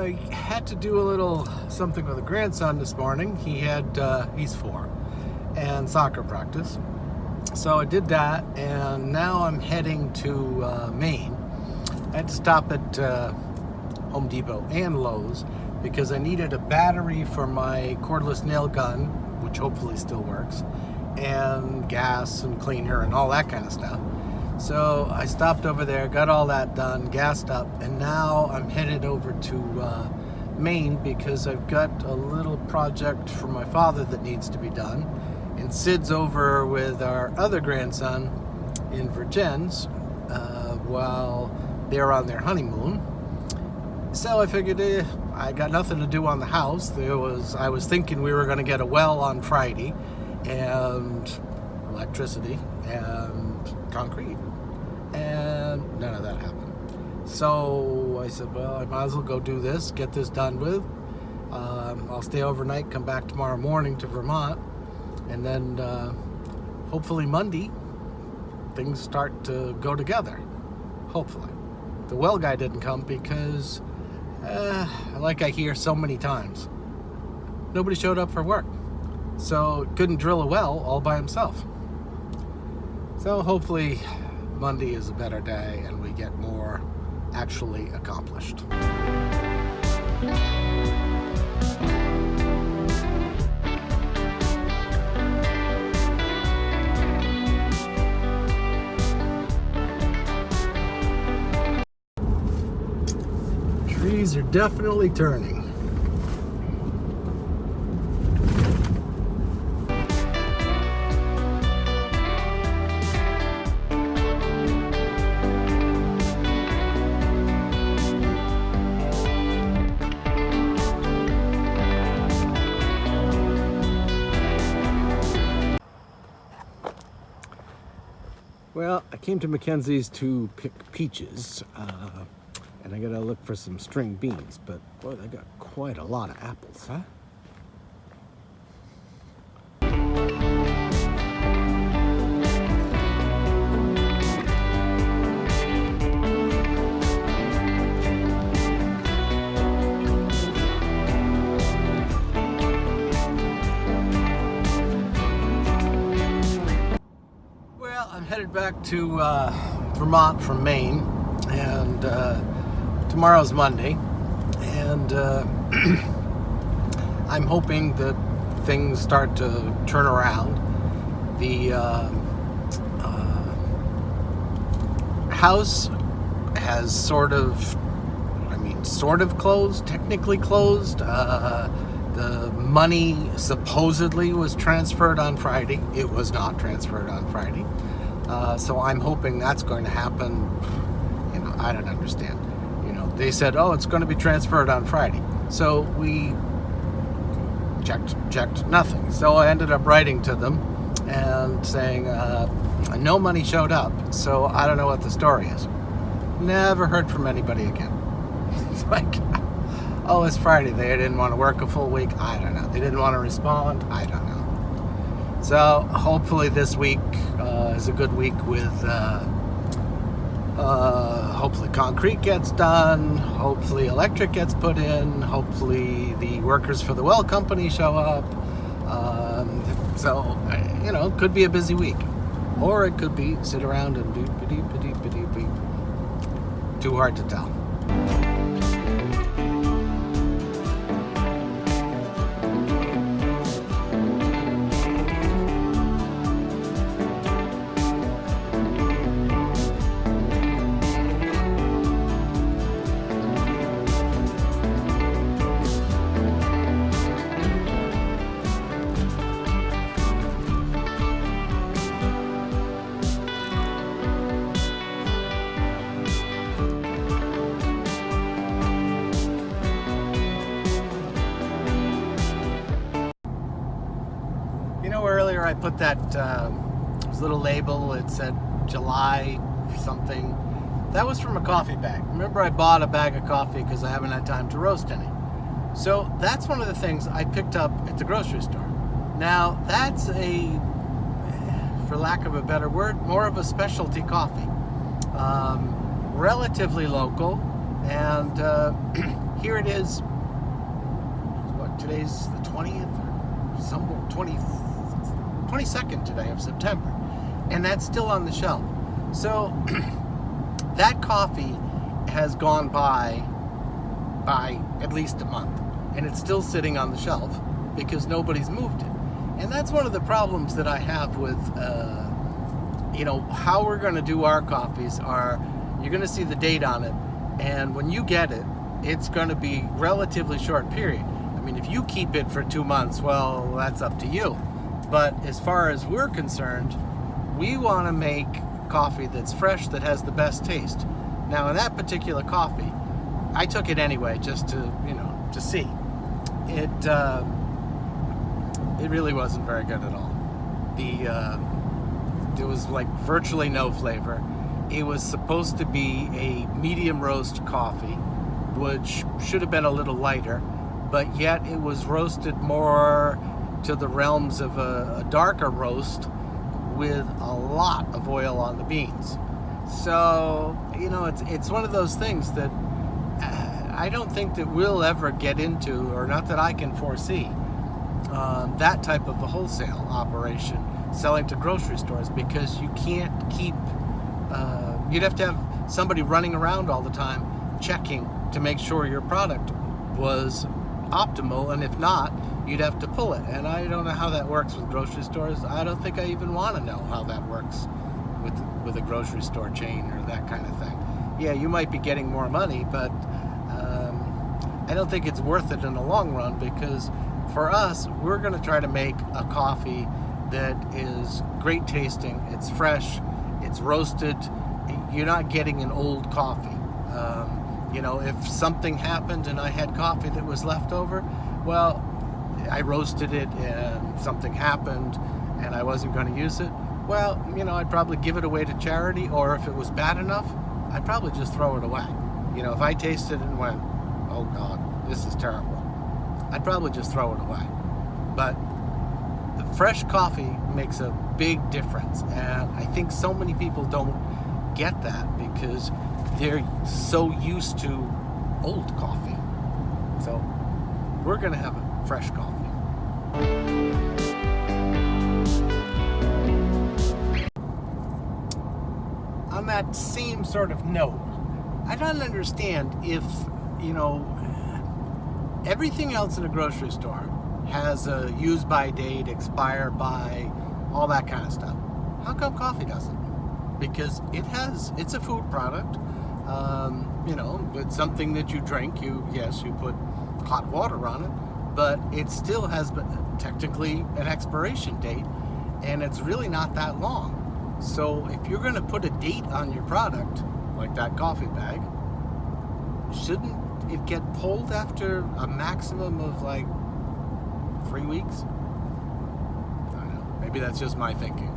I had to do a little something with a grandson this morning. He's 4, and soccer practice. So I did that, and now I'm heading to Maine. I had to stop at Home Depot and Lowe's because I needed a battery for my cordless nail gun, which hopefully still works, and gas and cleaner and all that kind of stuff. So I stopped over there, got all that done, gassed up, and now I'm headed over to Maine because I've got a little project for my father that needs to be done. And Sid's over with our other grandson in Virgins while they're on their honeymoon. So I figured I got nothing to do on the house. I was thinking we were going to get a well on Friday and electricity and concrete, and none of that happened. So I said, well, I might as well go do this, get this done with. I'll stay overnight, come back tomorrow morning to Vermont, and then hopefully Monday things start to go together. Hopefully. The well guy didn't come because like I hear so many times, nobody showed up for work, so couldn't drill a well all by himself. So hopefully Monday is a better day and we get more actually accomplished. Trees are definitely turning. Well, I came to Mackenzie's to pick peaches, and I gotta look for some string beans, but boy, they got quite a lot of apples, huh? I'm headed back to Vermont from Maine, and tomorrow's Monday, and I'm hoping that things start to turn around. The house has sort of closed, technically closed. The money supposedly was transferred on Friday. It was not transferred on Friday. So I'm hoping that's going to happen. You know, I don't understand. You know, they said, oh, it's going to be transferred on Friday. So we checked nothing. So I ended up writing to them and saying, no money showed up. So I don't know what the story is. Never heard from anybody again. It's like, oh, it's Friday. They didn't want to work a full week. I don't know. They didn't want to respond. I don't know. So hopefully this week is a good week with hopefully concrete gets done, hopefully electric gets put in, hopefully the workers for the well company show up. So, you know, could be a busy week. Or it could be sit around and do too hard to tell. Earlier I put that little label, it said July something. That was from a coffee bag. Remember, I bought a bag of coffee because I haven't had time to roast any. So that's one of the things I picked up at the grocery store. Now that's for lack of a better word, more of a specialty coffee. Relatively local, and here it is. What, today's the 20th or somewhere 22nd today of September, and that's still on the shelf. So that coffee has gone by at least a month, and it's still sitting on the shelf because nobody's moved it. And that's one of the problems that I have with how we're going to do our coffees. You're going to see the date on it, and when you get it, it's going to be relatively short period. I mean, if you keep it for 2 months, well, that's up to you. But as far as we're concerned, we want to make coffee that's fresh, that has the best taste. Now, in that particular coffee, I took it anyway just to see. It really wasn't very good at all. There was like virtually no flavor. It was supposed to be a medium roast coffee, which should have been a little lighter, but yet it was roasted more to the realms of a darker roast with a lot of oil on the beans. So, it's one of those things that I don't think that we'll ever get into, or not that I can foresee, that type of a wholesale operation selling to grocery stores, because you can't keep, you'd have to have somebody running around all the time checking to make sure your product was optimal, and if not, you'd have to pull it. And I don't know how that works with grocery stores. I don't think I even want to know how that works with a grocery store chain or that kind of thing. Yeah, you might be getting more money, but I don't think it's worth it in the long run, because for us, we're going to try to make a coffee that is great tasting, it's fresh, it's roasted. You're not getting an old coffee. If something happened and I had coffee that was left over, well, I roasted it and something happened and I wasn't going to use it, well, I'd probably give it away to charity, or if it was bad enough, I'd probably just throw it away. If I tasted it and went, oh God, this is terrible, I'd probably just throw it away. But the fresh coffee makes a big difference, and I think so many people don't get that because they're so used to old coffee. So we're going to have a fresh coffee. On that same sort of note, I don't understand if, everything else in a grocery store has a use by date, expire by, all that kind of stuff. How come coffee doesn't? Because it's a food product. It's something that you drink. You put hot water on it, but it still has technically an expiration date, and it's really not that long. So if you're going to put a date on your product, like that coffee bag, shouldn't it get pulled after a maximum of like 3 weeks? I don't know. Maybe that's just my thinking.